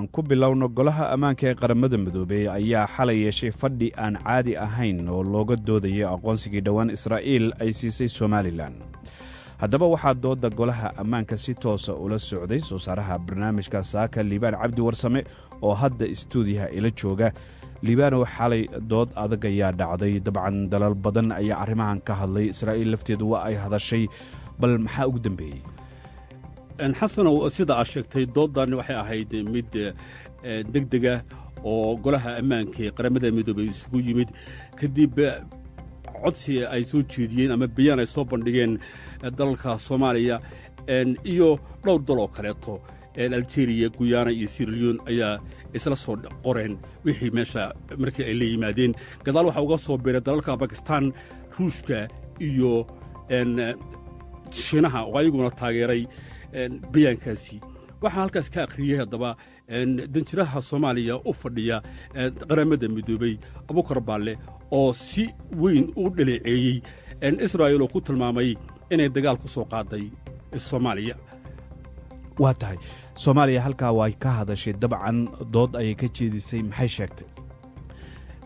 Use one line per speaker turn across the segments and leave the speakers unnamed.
ku bilowno golaha ammaanka ee qaramada midoobey ayaa xalay yeeshay fadhi aan caadi ahayn oo looga doodayay aqoonsigii dhowaan Israa'iil ay siisay Somaliland. haddaba waxaa dooda golaha ammaanka si toosa ula socday soo saaraha barnaamijka saaka Liibaan Cabdi Warsame oo hadda istuudiyaha ila jooga. liibaano xalay dood adag ayaa dhacday, dabcan dalal badan ayaa arrimahan ka hadlay. Israa'iil lafteedu waa ay hadashay, bal maxaa ugu dambeeyey?
xasanow sida aad sheegtay dooddan waxay ahayd mid degdega oo golaha ammaanka ee qaramada midoobay isugu yimid kadib codsi ay soo jeediyeen ama bayaan ay soo bandhigeen dalalka Soomaaliya iyo dhowr dal oo kaleeto. Algeria, Guyana iyo Sierra Leone ayaa isla soo qoreen wixii meesha markii ay la yimaadeen. gadaal waxaa uga soo biiray dalalka Pakistan, Ruushka iyo Shiinaha oo ayaguna taageeray bayaankaasi. waxaa halkaas ka akhriyey haddaba danjiraha Soomaaliya u fadhiya qaramada midoobay Abuukar Baalle oo si weyn u dhaleeceeyey Israa'iil oo ku tilmaamay inay dagaal ku soo qaaday Soomaaliya.
waa tahay Soomaaliya halkaa way ka hadashay, dabcan dood ayay ka jeedisay, maxay sheegtay?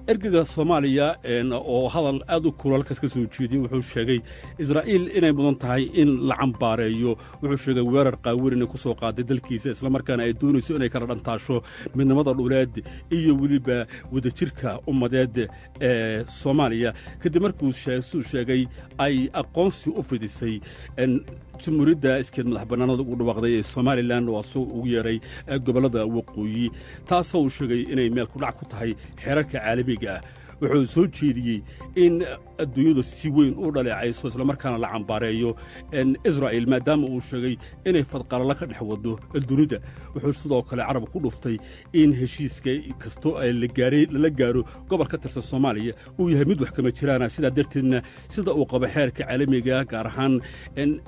ergeyga Soomaaliya oo hadal aad u kulul ka soo jeediyay wuxuu sheegay Israa'iil inay mudan tahay in la cambaareeyo. wuxuu sheegay weerar qaawan ku soo qaaday dalkiisa isla markaana ay doonayso inay kala dhantaasho midnimada dhuleed iyo weliba wadajirka ummadeed ee Soomaaliya kadib markuu sheegay ay aqoonsi u fidisay jamhuuriyadda iskeed madaxbannaanada ugu dhawaaqday ee Somaliland oo soo ugu yeeray gobolada waqooyi, taasoo uu sheegay inay meel ku dhac ku tahay xeerarka caalamiga ah. wuxuu soo jeediyey in adduunyadu si weyn u dhaleecayso isla markaana la cambaareeyo Israa'iil maadaama uu sheegay inay fadqalala ka dhex wado dunida. wuxuu sidoo kale carab ku dhuftay in heshiiska kasto ay la gaaro gobol ka tirsan Soomaaliya uu yahay mid wax kama jiraan, sidaa darteedna sida uu qabo xeerka caalamiga gaar ahaan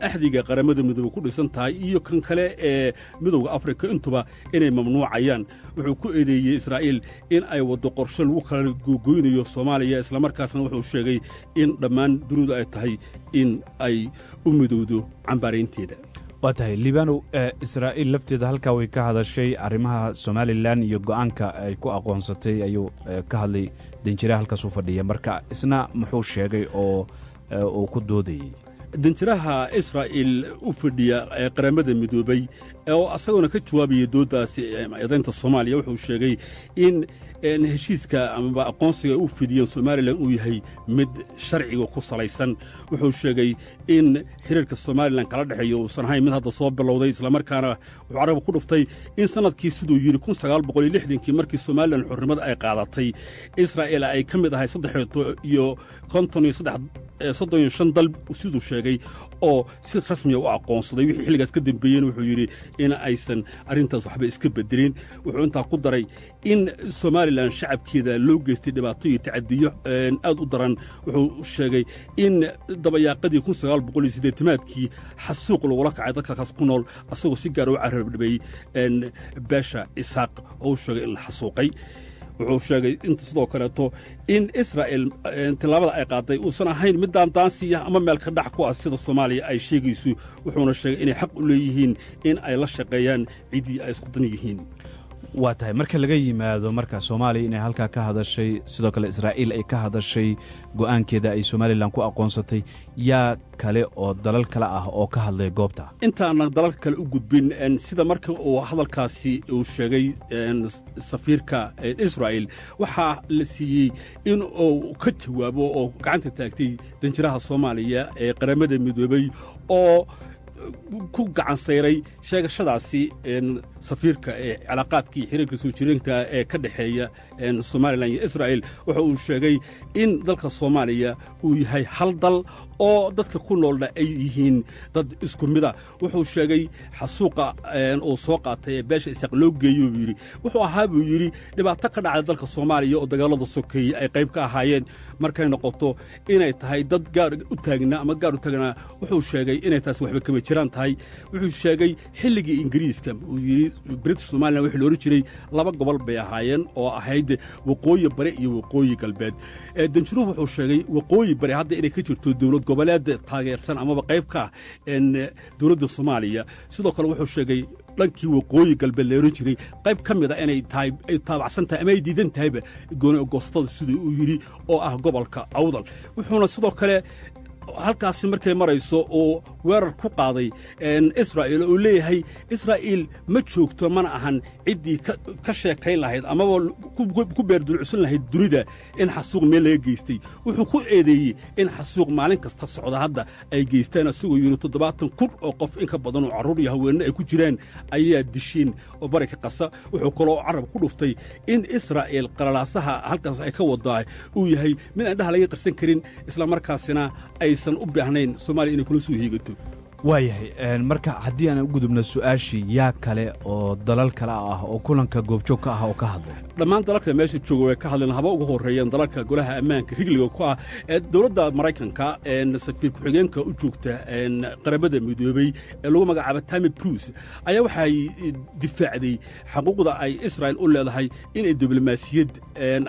axdiga qaramada midoobay ku dhisan tahay iyo kan kale ee midowga Afrika intuba inay mamnuucayaan. wuxuu ku eedeeyey Israa'iil in ay wado qorshe lagu kala gogoynayo Soomaaliya isla markaasna wuxuu sheegay in dhammaan dunidu ay tahay in ay u midowdo cambaareynteeda.
waa tahay liibaano, Israa'iil lafteeda halkaa way ka hadashay arrimaha Somaliland iyo go'aanka ay ku aqoonsatay ayuu ka hadlay danjiraha halkaas u fadhiya. marka isna muxuu sheegay oo uu ku doodayey?
danjiraha Israa'iil u fadhiya qaramada midoobay oo asaguna ka jawaabaya dooddaasi eedaynta Soomaaliya wuxuu sheegay in heshiiska ama aqoonsiga u fidiyeen Somaliland uu yahay mid sharciga ku salaysan. wuxuu sheegay in xiriirka Somaliland kala dhaxeeyo uusan ahayn mid hadda soo bilowday isla markaana wuxuu carab ku dhuftay in sanadkii sidoo yiri 1960 markii Somaliland xornimada ay qaadatay Israa'iil ay ka mid ahay 353 dal sidoo sheegay oo si rasmi ah u aqoonsaday. wixii xilligaas ka dambeeyeen wuxuu yiri in aysan arintaas waxba iska bedelin. wuxuu intaa ku daray in Somaliland shacabkeeda loo geystay dhibaato iyo tacadiyo aad u daran. wuxuu sheegay in dabayaaqadii 1980kii xasuuq lagula kacay dadkaas ku nool asagoo si gaar ah u carab dhibay beesha Isaaq oo sheegay in la xasuuqay. wuxuu sheegay inta sidoo kaleeto in Israa'iil tilaabada ay qaaday uusan ahayn mid daandaansiya ama meel ka dhac ku ah sida Soomaaliya ay sheegayso. wuxuuna sheegay inay xaq u leeyihiin in ay la shaqeeyaan cidii ay isku dan yihiin.
waa tahay marka laga yimaado marka Soomaaliya inay halkaa ka hadashay, sidoo kale Israa'iil ay ka hadashay go'aankeeda ay Somaliland ku aqoonsatay, yaa kale oo dalal kale ah oo ka hadlay goobta?
intaana dalal kale u gudbin sida marka uu hadalkaasi uu sheegay safiirka Israa'iil waxaa la siiyey in uu ka jawaabo oo gacanta taagtay danjiraha Soomaaliya ee qaramada midoobay oo ku gacan sayray sheegashadaasi safiirka ee cilaaqaadkii xiriirka soo jireenka ee ka dhaxeeya Somaliland iyo Israa'iil. waxa uu sheegay in dalka Soomaaliya uu yahay hal dal oo dadka ku noolna ay yihiin dad isku mid ah. wuxuu sheegay xasuuqa oo soo qaatay beesha Isaaq loo geeyo yiri wuxuu ahaa buu yiri dhibaato ka dhacday dalka Soomaaliya oo dagaalada sokeeyay ay qayb ka ahaayeen. markay noqoto inay tahay dad gaar u taagna ama gaar u taagna wuxuu sheegay inay taas waxba kama jiraan tahay wuxuu sheegay xilligii ingiriiska uu yidhi british somalilan wixii la odhan jiray laba gobol bay ahaayeen oo ahayd waqooyi bari iyo waqooyi galbeed danjiruhu wuxuu sheegay waqooyi bari hadda inay ka jirto dowlad goboleed taageersan amaba qayb ka ah dowladda soomaaliya sidoo kale wuxuu sheegay dhankii waqooyi galbeed la ohan jiray qayb ka mid a inay tahay ay taabacsan tahay ama ay diidan tahayba gooni goostada siduu uu yidhi oo ah gobolka awdal wuxuuna sidoo kale halkaasi markay marayso oo weerar ku qaaday israa'iil oo leeyahay israa'iil ma joogto mana ahan ciddii ka sheekayn lahayd amaba ku beerdulcusan lahayd dunida in xasuuq meel laga geystay wuxuu ku eedeeyey in xasuuq maalin kasta socda hadda ay geystaan asagoo yidhi 70,000 oo qof in ka badan oo carruur iyo haweenno ay ku jiraan ayaa dishiin oo bari ka qasa wuxuu kaloo carab ku dhuftay in israa'iil qalalaasaha halkaas ay ka wadaa uu yahay mid aan dhaha laga qarsan karin isla markaasina aysan u baahnayn Soomaaliya inay kula soo hiigato
waayahay marka haddii aan u gudubno su'aashii yaa kale oo dalal kale ah oo kulanka goobjoog ka ah oo ka hadlay
dhammaan dalalka meesha jooga way ka hadleen haba ugu horeeyeen dalalka golaha ammaanka rigliga ku ah dowladda Mareykanka safiir ku-xigeenka u joogta qaramada midoobay ee lagu magacaabo Tammy Bruce ayaa waxay difaacday xuquuqda ay Israa'iil u leedahay in ay diblomaasiyad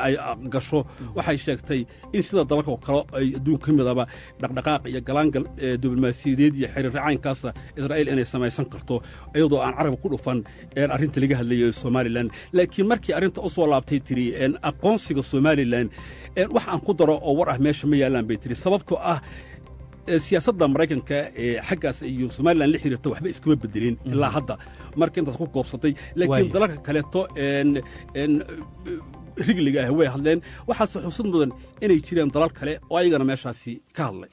ay gasho waxay sheegtay in sida dalalka kale ay adduunka midaba dhaqdhaqaaq iyo galaangal diblomaasiyadeed iyo xiriir caynkaas Israa'iil inay samaysan karto iyadoo aan carab ku dhufan arrinta laga hadlayo Somaliland laakiin markii arrinta u soo laabtay tiri aqoonsiga Somaliland wax aan ku daro oo war ah meesha ma yaalaan bay tiri sababtoo ah siyaasadda Mareykanka xaggaas iyo Somaliland la xiriirta waxba iskama bedelin ilaa hadda markii intaas ku koobsatay laakiin dalalka kaleeto rigliga ah way hadleen waxaase xusid mudan inay jireen dalal kale oo ayagana meeshaasi ka hadlay